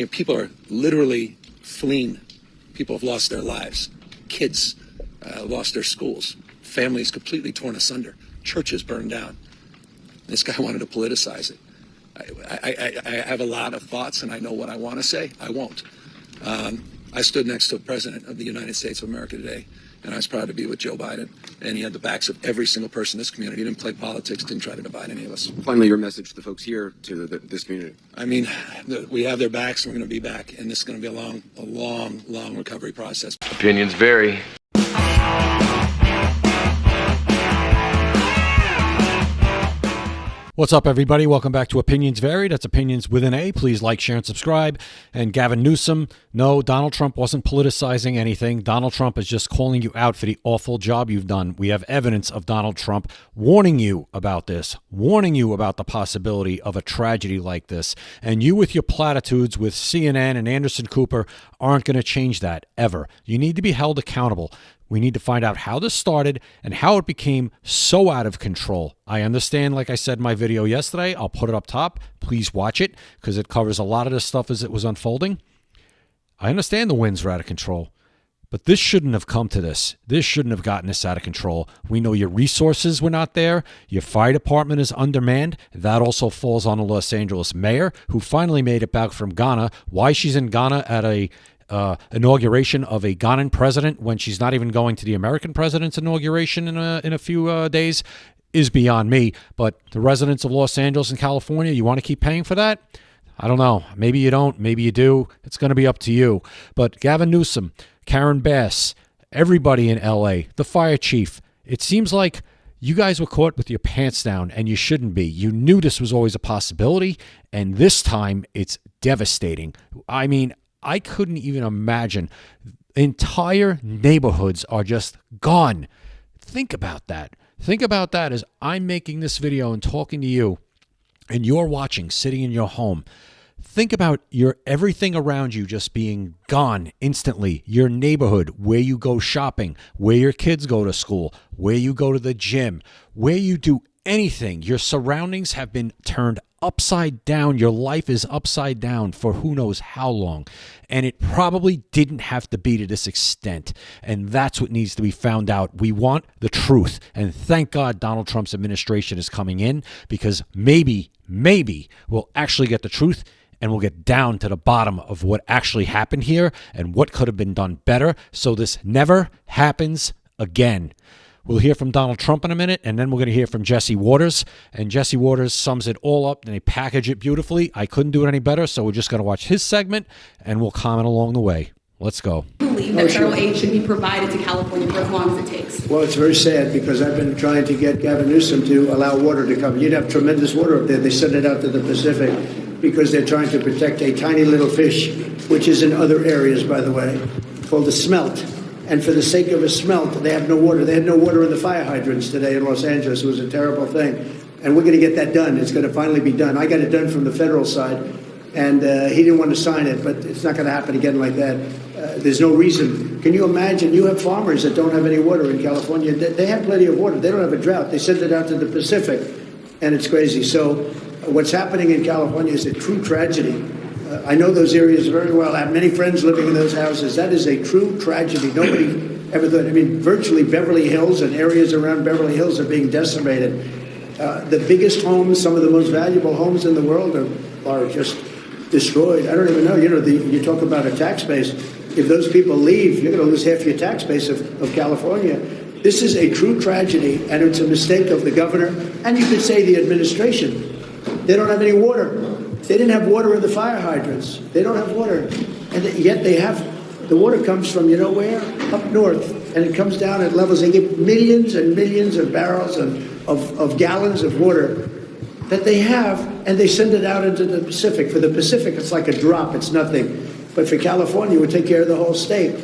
People are literally fleeing. People have lost their lives. Kids lost their schools. Families completely torn asunder. Churches burned down. This guy wanted to politicize it. I have a lot of thoughts, and I know what I want to say. I won't. I stood next to the President of the United States of America today, and I was proud to be with Joe Biden. And he had the backs of every single person in this community. He didn't play politics, didn't try to divide any of us. Finally, your message to the folks here, to this community. I mean, we have their backs, and we're going to be back. And this is going to be a long recovery process. Opinions vary. What's up, everybody? Welcome back to Opinions Vary. That's Opinions with an A. Please like, share, and subscribe. And Gavin Newsom, no, Donald Trump wasn't politicizing anything. Donald Trump is just calling you out for the awful job you've done. We have evidence of Donald Trump warning you about this, warning you about the possibility of a tragedy like this. And you with your platitudes with CNN and Anderson Cooper aren't going to change that, ever. You need to be held accountable. We need to find out how this started and how it became so out of control. I understand, like I said in my video yesterday, I'll put it up top. Please watch it because it covers a lot of this stuff as it was unfolding. I understand the winds were out of control, but this shouldn't have come to this. This shouldn't have gotten this out of control. We know your resources were not there. Your fire department is undermanned. That also falls on the Los Angeles mayor, who finally made it back from Ghana. Why she's in Ghana at a inauguration of a Ghanan president when she's not even going to the American president's inauguration in a few days is beyond me. But the residents of Los Angeles and California, you want to keep paying for that? I don't know. Maybe you don't. Maybe you do. It's going to be up to you. But Gavin Newsom, Karen Bass, everybody in L.A., the fire chief, it seems like you guys were caught with your pants down, and you shouldn't be. You knew this was always a possibility, and this time it's devastating. I mean, I couldn't even imagine. Entire neighborhoods are just gone. Think about that. Think about that as I'm making this video and talking to you, and you're watching, sitting in your home. Think about your everything around you just being gone instantly. Your neighborhood, where you go shopping, where your kids go to school, where you go to the gym, where you do anything. Your surroundings have been turned upside down. Your life is upside down for who knows how long. And it probably didn't have to be to this extent. And that's what needs to be found out. We want the truth. And thank God Donald Trump's administration is coming in, because maybe we'll actually get the truth, and we'll get down to the bottom of what actually happened here and what could have been done better so this never happens again. We'll hear from Donald Trump in a minute, and then we're going to hear from Jesse Waters. And Jesse Waters sums it all up, and they package it beautifully. I couldn't do it any better, so we're just going to watch his segment, and we'll comment along the way. Let's go. I believe that federal aid should be provided to California for as long as it takes. Well, it's very sad, because I've been trying to get Gavin Newsom to allow water to come. You'd have tremendous water up there. They send it out to the Pacific because they're trying to protect a tiny little fish, which is in other areas, by the way, called a smelt. And for the sake of a smelt, they have no water. They had no water in the fire hydrants today in Los Angeles. It was a terrible thing. And we're going to get that done. It's going to finally be done. I got it done from the federal side, and he didn't want to sign it, but it's not going to happen again like that. There's no reason. Can you imagine? You have farmers that don't have any water in California. They have plenty of water. They don't have a drought. They send it out to the Pacific, and it's crazy. So what's happening in California is a true tragedy. I know those areas very well. I have many friends living in those houses. That is a true tragedy. Nobody ever thought. I mean, virtually Beverly Hills and areas around Beverly Hills are being decimated. The biggest homes, some of the most valuable homes in the world are just destroyed. I don't even know. You talk about a tax base. If those people leave, you're going to lose half your tax base of California. This is a true tragedy, and it's a mistake of the governor, and you could say the administration. They don't have any water. They didn't have water in the fire hydrants. They don't have water. And yet they have, the water comes from, you know where? Up north. And it comes down at levels. They get millions and millions of barrels of gallons of water that they have, and they send it out into the Pacific. For the Pacific, it's like a drop. It's nothing. But for California, it would take care of the whole state.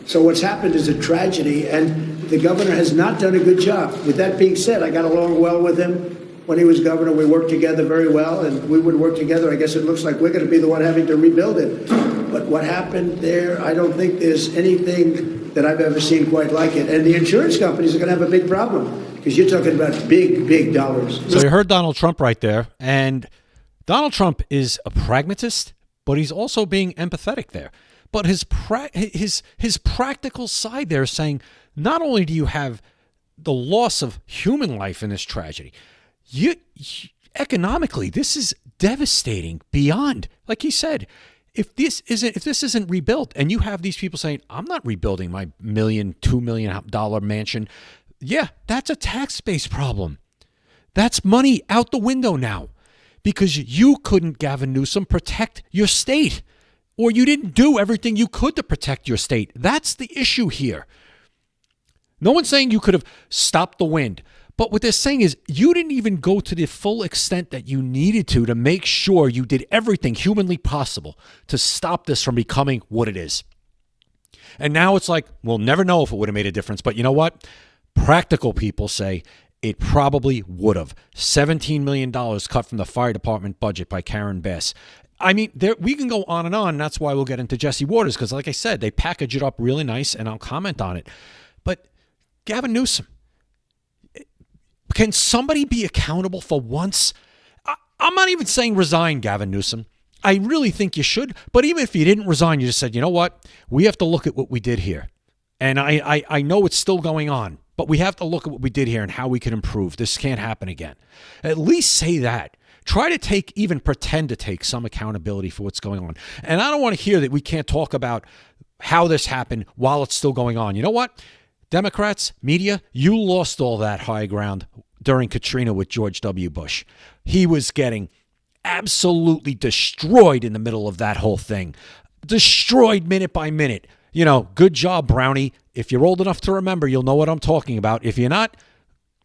So what's happened is a tragedy, and the governor has not done a good job. With that being said, I got along well with him. When he was governor, we worked together very well, and we would work together. I guess it looks like we're going to be the one having to rebuild it. But what happened there, I don't think there's anything that I've ever seen quite like it. And the insurance companies are going to have a big problem, because you're talking about big dollars. So you heard Donald Trump right there, and Donald Trump is a pragmatist, but he's also being empathetic there. But his practical side there is saying, not only do you have the loss of human life in this tragedy, economically, this is devastating beyond. Like he said, if this isn't rebuilt, and you have these people saying, I'm not rebuilding my $1 million, $2 million mansion. Yeah, that's a tax-based problem. That's money out the window now because you couldn't, Gavin Newsom, protect your state, or you didn't do everything you could to protect your state. That's the issue here. No one's saying you could have stopped the wind, but what they're saying is you didn't even go to the full extent that you needed to make sure you did everything humanly possible to stop this from becoming what it is. And now it's like, we'll never know if it would have made a difference, but you know what? Practical people say it probably would have. $17 million cut from the fire department budget by Karen Bass. I mean, we can go on and on. And that's why we'll get into Jesse Waters, because like I said, they package it up really nice, and I'll comment on it. But Gavin Newsom, can somebody be accountable for once? I'm not even saying resign, Gavin Newsom. I really think you should. But even if you didn't resign, you just said, you know what? We have to look at what we did here. And I know it's still going on, but we have to look at what we did here and how we can improve. This can't happen again. At least say that. Try to pretend to take some accountability for what's going on. And I don't want to hear that we can't talk about how this happened while it's still going on. You know what? Democrats, media, you lost all that high ground during Katrina with George W. Bush. He was getting absolutely destroyed in the middle of that whole thing. Destroyed minute by minute. You know, good job, Brownie. If you're old enough to remember, you'll know what I'm talking about. If you're not,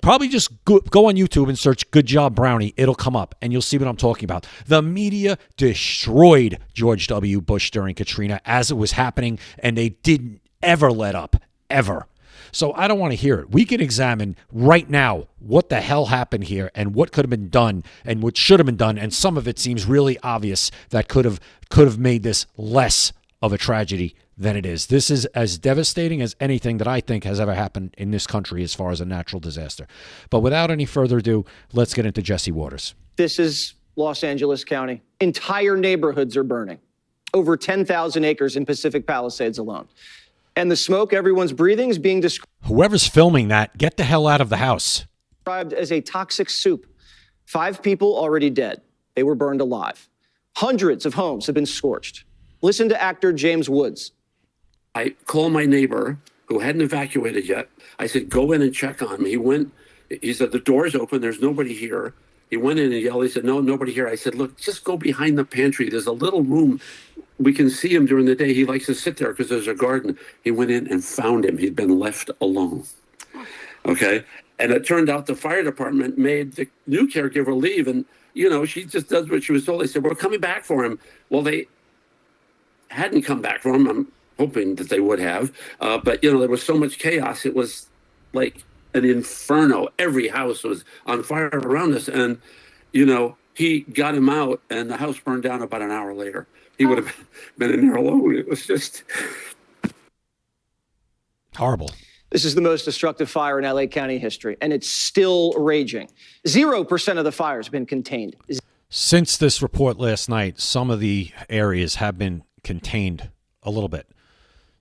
probably just go on YouTube and search "Good Job, Brownie." It'll come up, and you'll see what I'm talking about. The media destroyed George W. Bush during Katrina as it was happening, and they didn't ever let up, ever. So I don't want to hear it. We can examine right now what the hell happened here and what could have been done and what should have been done, and some of it seems really obvious that could have made this less of a tragedy than it is. This is as devastating as anything that I think has ever happened in this country as far as a natural disaster. But without any further ado, let's get into Jesse Waters. This is Los Angeles County. Entire neighborhoods are burning. Over 10,000 acres in Pacific Palisades alone. And the smoke everyone's breathing is being described Whoever's filming that, get the hell out of the house. as a toxic soup. 5 people already dead. They were burned alive. Hundreds of homes have been scorched. Listen to actor James Woods. I called my neighbor who hadn't evacuated yet. I said, go in and check on me. He went, he said, the door's open. There's nobody here. He went in and yelled. He said, no, nobody here. I said, look, just go behind the pantry. There's a little room. We can see him during the day. He likes to sit there because there's a garden. He went in and found him. He'd been left alone. Okay. And it turned out the fire department made the new caregiver leave. And, you know, she just does what she was told. They said, we're coming back for him. Well, they hadn't come back for him. I'm hoping that they would have. But, you know, there was so much chaos. It was like an inferno. Every house was on fire around us. And, you know, he got him out and the house burned down about an hour later. He would have been in there alone. It was just horrible. This is the most destructive fire in LA County history, and it's still raging. 0% of the fire has been contained. Since this report last night, some of the areas have been contained a little bit.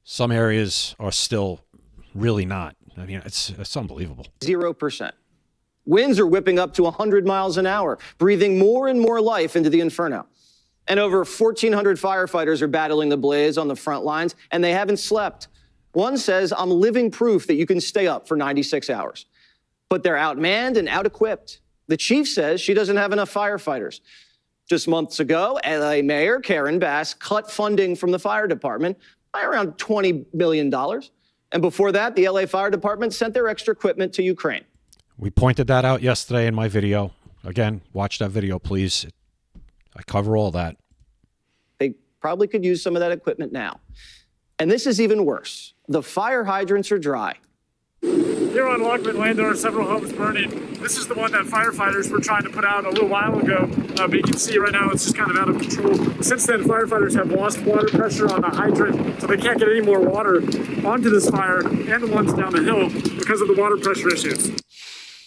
Some areas are still really not. I mean, it's unbelievable. 0%. Winds are whipping up to 100 miles an hour, breathing more and more life into the inferno. And over 1,400 firefighters are battling the blaze on the front lines, and they haven't slept. One says, I'm living proof that you can stay up for 96 hours. But they're outmanned and out-equipped. The chief says she doesn't have enough firefighters. Just months ago, LA Mayor Karen Bass cut funding from the fire department by around $20 million. And before that, the LA Fire Department sent their extra equipment to Ukraine. We pointed that out yesterday in my video. Again, watch that video, please. I cover all that. They probably could use some of that equipment now. And this is even worse. The fire hydrants are dry. Here on Lockman Lane, there are several homes burning. This is the one that firefighters were trying to put out a little while ago, but you can see right now it's just kind of out of control. Since then, firefighters have lost water pressure on the hydrant, so they can't get any more water onto this fire and the ones down the hill because of the water pressure issues.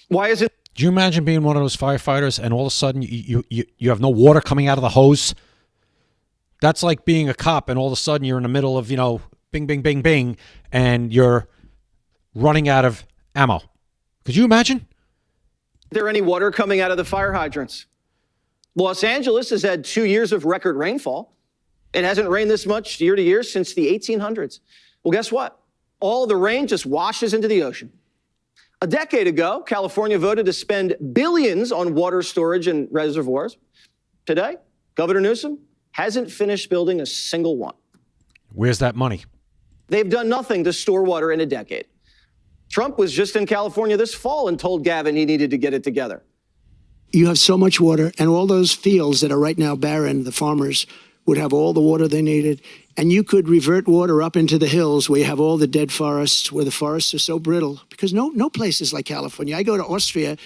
Why is it? Do you imagine being one of those firefighters and all of a sudden you have no water coming out of the hose? That's like being a cop and all of a sudden you're in the middle of, bing, bing, bing, bing, and you're running out of ammo. Could you imagine? Is there any water coming out of the fire hydrants? Los Angeles has had 2 years of record rainfall. It hasn't rained this much year to year since the 1800s. Well, guess what? All the rain just washes into the ocean. A decade ago, California voted to spend billions on water storage and reservoirs. Today, Governor Newsom hasn't finished building a single one. Where's that money? They've done nothing to store water in a decade. Trump was just in California this fall and told Gavin he needed to get it together. You have so much water, and all those fields that are right now barren, the farmers would have all the water they needed, and you could revert water up into the hills where you have all the dead forests, where the forests are so brittle, because no place is like California. I go to Austria.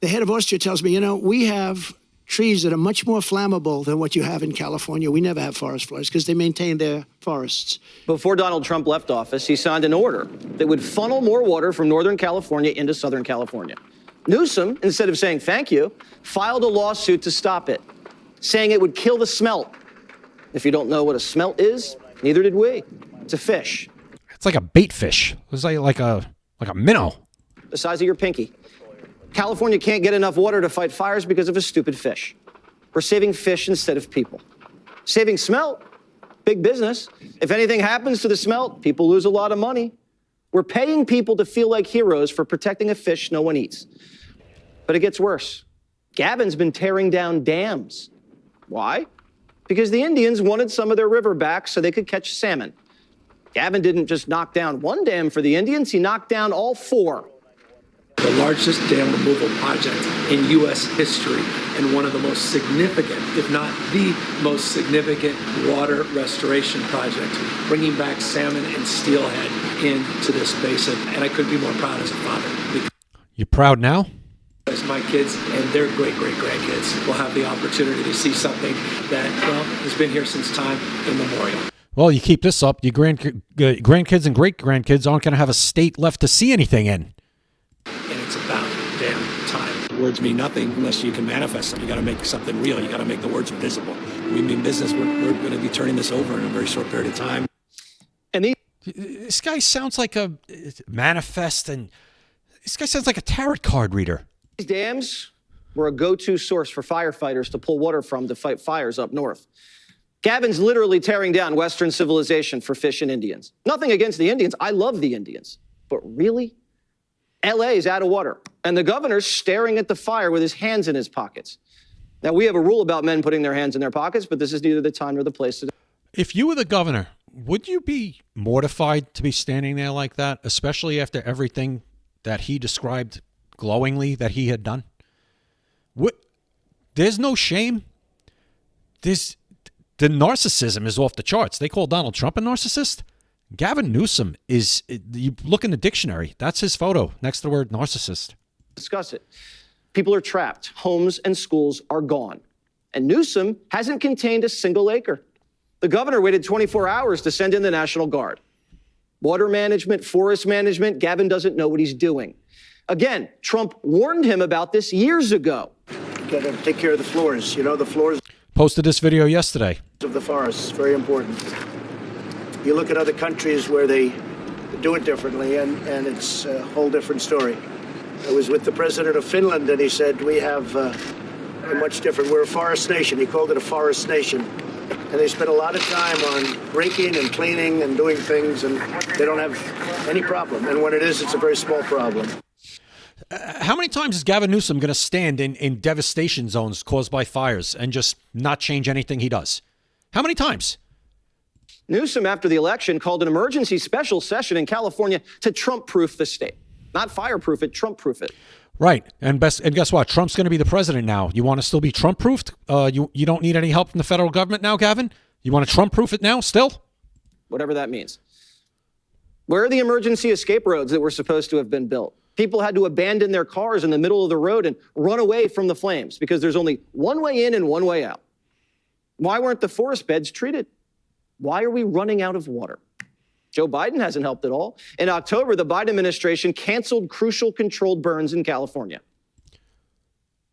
The head of Austria tells me, we have trees that are much more flammable than what you have in California. We never have forest fires because they maintain their forests. Before Donald Trump left office, he signed an order that would funnel more water from Northern California into Southern California. Newsom, instead of saying thank you, filed a lawsuit to stop it, saying it would kill the smelt. If you don't know what a smelt is, neither did we. It's a fish. It's like a bait fish. It's like a minnow. The size of your pinky. California can't get enough water to fight fires because of a stupid fish. We're saving fish instead of people. Saving smelt, big business. If anything happens to the smelt, people lose a lot of money. We're paying people to feel like heroes for protecting a fish no one eats. But it gets worse. Gavin's been tearing down dams. Why? Because the Indians wanted some of their river back so they could catch salmon. Gavin didn't just knock down one dam for the Indians, he knocked down all 4. The largest dam removal project in U.S. history and one of the most significant, if not the most significant, water restoration projects, bringing back salmon and steelhead into this basin. And I couldn't be more proud as a father. You proud now? As my kids and their great-great-grandkids will have the opportunity to see something that, has been here since time immemorial. Well, you keep this up, your grandkids and great-grandkids aren't going to have a state left to see anything in. And it's about damn time. Words mean nothing unless you can manifest them. You got to make something real. You got to make the words visible. We mean business. We're going to be turning this over in a very short period of time. And this guy sounds like a manifest, and this guy sounds like a tarot card reader. these dams were a go-to source for firefighters to pull water from to fight fires up north. Gavin's literally tearing down Western civilization for fish and Indians. Nothing against the Indians. I love the Indians. But really? LA is out of water, and the governor's staring at the fire with his hands in his pockets. Now, we have a rule about men putting their hands in their pockets, but this is neither the time nor the place to do it. If you were the governor, would you be mortified to be standing there like that, especially after everything that he described glowingly that he had done? There's no shame. The narcissism is off the charts. They call Donald Trump a narcissist. Gavin Newsom is, you look in the dictionary, that's his photo next to the word narcissist. Discuss it. People are trapped. Homes and schools are gone. And Newsom hasn't contained a single acre. The governor waited 24 hours to send in the National Guard. Water management, forest management, Gavin doesn't know what he's doing. Again, Trump warned him about this years ago. Got to take care of the floors. You know, the floors Posted this video yesterday. of the forests, very important. You look at other countries where they do it differently, and it's a whole different story. I was with the president of Finland, and he said, we have a much different, we're a forest nation. He called it a forest nation. And they spend a lot of time on raking and cleaning and doing things, and they don't have any problem. And when it is, it's a very small problem. How many times is Gavin Newsom going to stand in devastation zones caused by fires and just not change anything he does? How many times? Newsom, after the election, called an emergency special session in California to Trump-proof the state. Not fireproof it, Trump-proof it. Right. And guess what? Trump's going to be the president now. You want to still be Trump-proofed? You don't need any help from the federal government now, Gavin? You want to Trump-proof it now still? Whatever that means. Where are the emergency escape roads that were supposed to have been built? People had to abandon their cars in the middle of the road and run away from the flames because there's only one way in and one way out. Why weren't the forest beds treated? Why are we running out of water? Joe Biden hasn't helped at all. In October, the Biden administration canceled crucial controlled burns in California.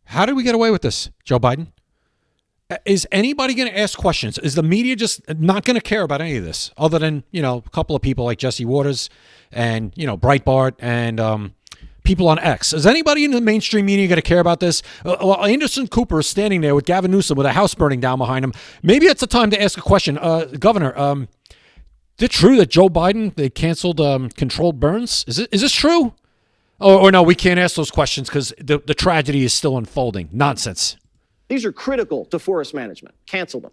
How did we get away with this, Joe Biden? Is anybody going to ask questions? Is the media just not going to care about any of this other than, a couple of people like Jesse Waters and, Breitbart and people on X? Is anybody in the mainstream media going to care about this? Well, Anderson Cooper is standing there with Gavin Newsom with a house burning down behind him. Maybe it's the time to ask a question. Governor, is it true that Joe Biden, they canceled controlled burns? Is this true? Or no, we can't ask those questions because the tragedy is still unfolding. Nonsense. These are critical to forest management. Cancel them.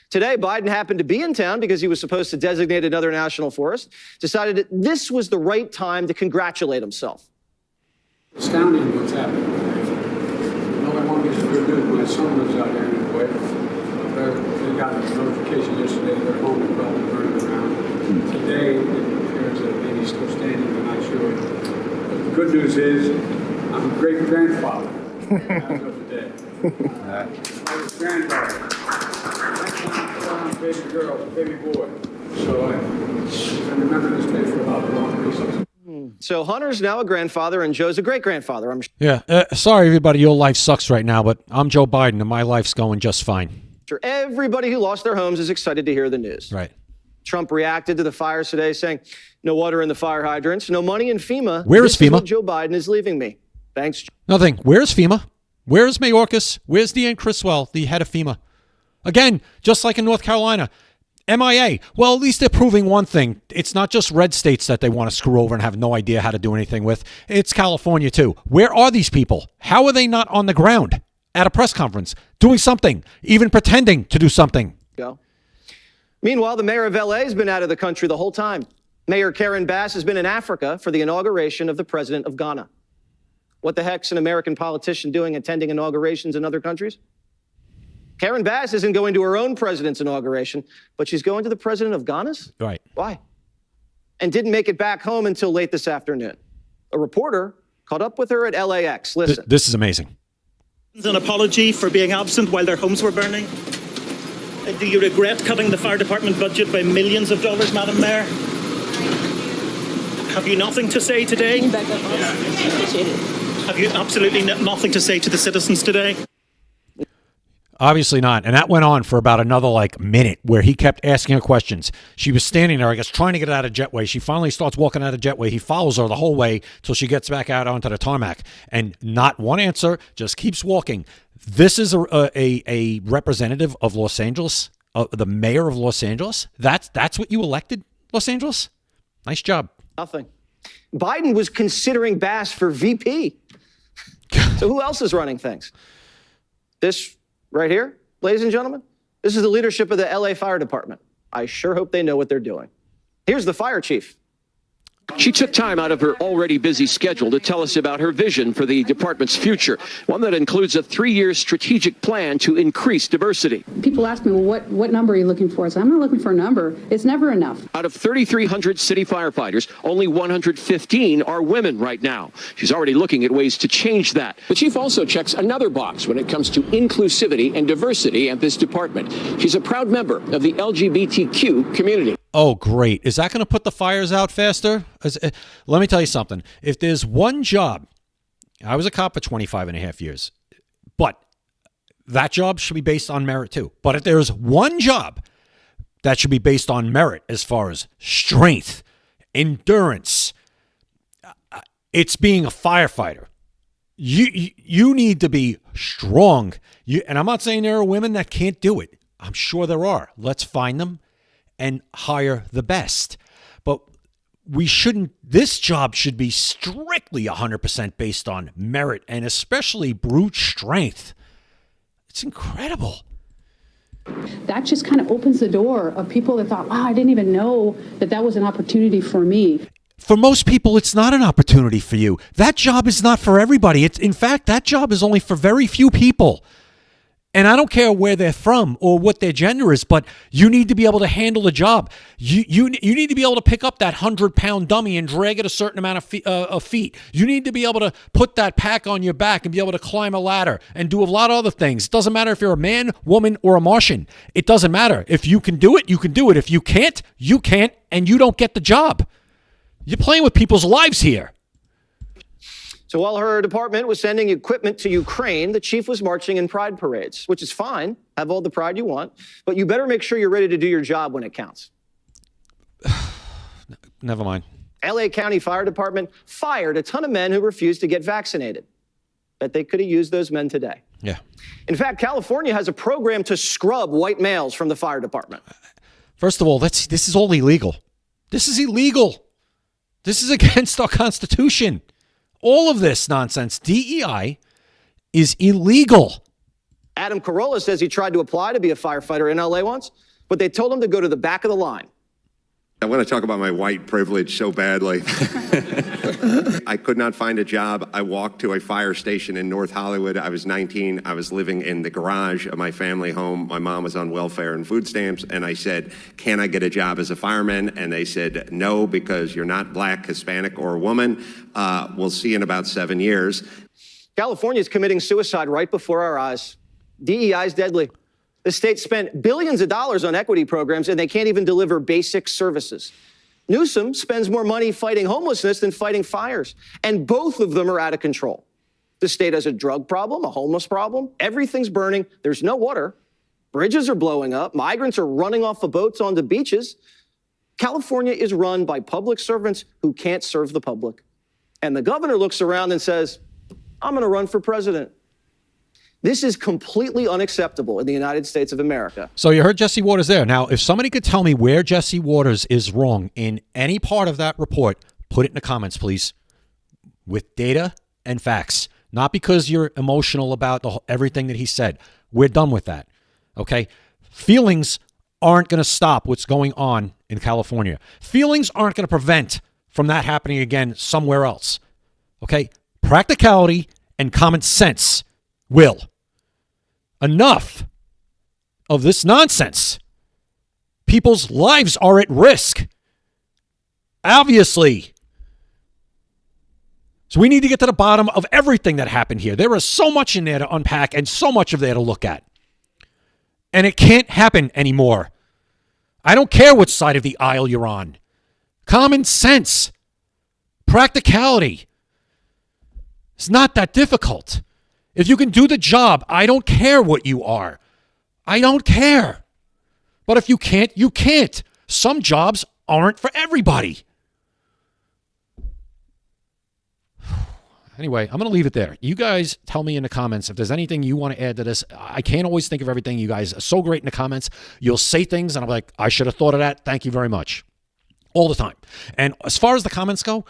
Today, Biden happened to be in town because he was supposed to designate another national forest, decided that this was the right time to congratulate himself. Astounding what's happening. All I want is good news. My son lives out here in the way. They got a notification yesterday their home was probably burning around. Today, it appears that maybe still standing, I'm not sure. But the good news is, I'm a great-grandfather as of today. I was granddaughter. Next time, baby girl, baby boy. So I remember this day for about the wrong reasons. So Hunter's now a grandfather and Joe's a great-grandfather. I'm Yeah. Sorry, everybody. Your life sucks right now, but I'm Joe Biden and my life's going just fine. sure everybody who lost their homes is excited to hear the news. Right. Trump reacted to the fires today saying, no water in the fire hydrants, no money in FEMA. Where is This FEMA? what Joe Biden is leaving me. Thanks. Nothing. Where's FEMA? Where's Mayorkas? Where's Deanne Criswell, the head of FEMA? Again, just like in North Carolina, MIA. Well, at least they're proving one thing. It's not just red states that they want to screw over and have no idea how to do anything with. It's California, too. Where are these people? How are they not on the ground at a press conference doing something, even pretending to do something? Go. Meanwhile, the mayor of LA has been out of the country the whole time. Mayor Karen Bass has been in Africa for the inauguration of the president of Ghana. What the heck's an American politician doing attending inaugurations in other countries? Karen Bass isn't going to her own president's inauguration, but she's going to the president of Ghana's? Right. Why? And didn't make it back home until late this afternoon. A reporter caught up with her at LAX. Listen. This is amazing. An apology for being absent while their homes were burning. Do you regret cutting the fire department budget by millions of dollars, Madam Mayor? Have you nothing to say today? Have you absolutely nothing to say to the citizens today? Obviously not. And that went on for about another minute where he kept asking her questions. She was standing there, I guess, trying to get out of jetway. She finally starts walking out of jetway. He follows her the whole way till she gets back out onto the tarmac. And not one answer, just keeps walking. This is a representative of Los Angeles, the mayor of Los Angeles. That's what you elected, Los Angeles? Nice job. Nothing. Biden was considering Bass for VP. So who else is running things? This right here, ladies and gentlemen, this is the leadership of the LA Fire Department. I sure hope they know what they're doing. Here's the fire chief. She took time out of her already busy schedule to tell us about her vision for the department's future, one that includes a 3-year strategic plan to increase diversity. People ask me, well, what number are you looking for? I said, I'm not looking for a number. It's never enough. Out of 3,300 city firefighters, only 115 are women right now. She's already looking at ways to change that. The chief also checks another box when it comes to inclusivity and diversity at this department. She's a proud member of the LGBTQ community. Oh, great. Is that going to put the fires out faster? Let me tell you something. If there's one job, I was a cop for 25 and a half years, but that job should be based on merit too. But if there's one job that should be based on merit as far as strength, endurance, it's being a firefighter. You need to be strong. And I'm not saying there are women that can't do it. I'm sure there are. Let's find them and hire the best. But this job should be strictly 100% based on merit and especially brute strength. It's incredible. That just kind of opens the door of people that thought, wow, I didn't even know that was an opportunity for me. For most people, it's not an opportunity for you. That job is not for everybody. In fact, that job is only for very few people. And I don't care where they're from or what their gender is, but you need to be able to handle the job. You need to be able to pick up that 100-pound dummy and drag it a certain amount of feet. You need to be able to put that pack on your back and be able to climb a ladder and do a lot of other things. It doesn't matter if you're a man, woman, or a Martian. It doesn't matter. If you can do it, you can do it. If you can't, and you don't get the job. You're playing with people's lives here. So while her department was sending equipment to Ukraine, the chief was marching in pride parades, which is fine. Have all the pride you want, but you better make sure you're ready to do your job when it counts. Never mind. LA County Fire Department fired a ton of men who refused to get vaccinated. Bet they could have used those men today. Yeah. In fact, California has a program to scrub white males from the fire department. First of all, this is all illegal. This is illegal. This is against our Constitution. All of this nonsense. DEI is illegal. Adam Carolla says he tried to apply to be a firefighter in LA once, but they told him to go to the back of the line. I want to talk about my white privilege so badly. I could not find a job. I walked to a fire station in North Hollywood. I was 19. I was living in the garage of my family home. My mom was on welfare and food stamps. And I said, can I get a job as a fireman? And they said, no, because you're not black, Hispanic, or a woman. We'll see you in about 7 years. California is committing suicide right before our eyes. DEI is deadly. The state spent billions of dollars on equity programs, and they can't even deliver basic services. Newsom spends more money fighting homelessness than fighting fires, and both of them are out of control. The state has a drug problem, a homeless problem. Everything's burning. There's no water. Bridges are blowing up. Migrants are running off of boats onto beaches. California is run by public servants who can't serve the public. And the governor looks around and says, I'm going to run for president. This is completely unacceptable in the United States of America. So you heard Jesse Waters there. Now, if somebody could tell me where Jesse Waters is wrong in any part of that report, put it in the comments, please, with data and facts. Not because you're emotional about everything that he said. We're done with that, okay? Feelings aren't going to stop what's going on in California. Feelings aren't going to prevent from that happening again somewhere else, okay? Practicality and common sense will. Enough of this nonsense. People's lives are at risk. Obviously. So we need to get to the bottom of everything that happened here. There is so much in there to unpack and so much of there to look at. And it can't happen anymore. I don't care which side of the aisle you're on. Common sense. Practicality. It's not that difficult. If you can do the job, I don't care what you are. I don't care. But if you can't, you can't. Some jobs aren't for everybody. Anyway, I'm going to leave it there. You guys tell me in the comments if there's anything you want to add to this. I can't always think of everything. You guys are so great in the comments. You'll say things and I'm like, I should have thought of that. Thank you very much. All the time. And as far as the comments go,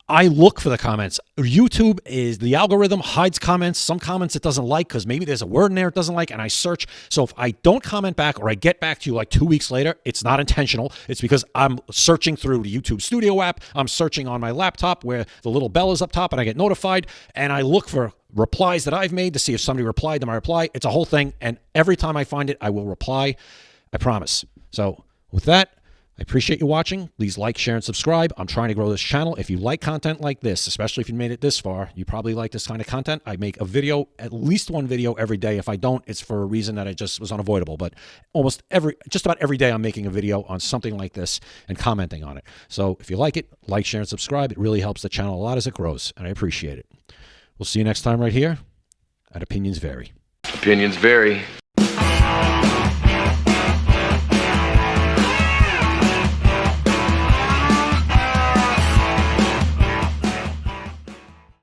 I look for the comments. YouTube is the algorithm hides comments. Some comments it doesn't like because maybe there's a word in there it doesn't like, and I search. So if I don't comment back or I get back to you like 2 weeks later, it's not intentional. It's because I'm searching through the YouTube Studio app. I'm searching on my laptop where the little bell is up top and I get notified, and I look for replies that I've made to see if somebody replied to my reply. It's a whole thing, and every time I find it, I will reply. I promise. So with that, I appreciate you watching. Please like, share, and subscribe. I'm trying to grow this channel. If you like content like this, especially if you made it this far, you probably like this kind of content. I make a video, at least one video every day. If I don't, it's for a reason that it just was unavoidable. But just about every day I'm making a video on something like this and commenting on it. So if you like it, like, share, and subscribe. It really helps the channel a lot as it grows, and I appreciate it. We'll see you next time right here at Opinions Vary. Opinions vary.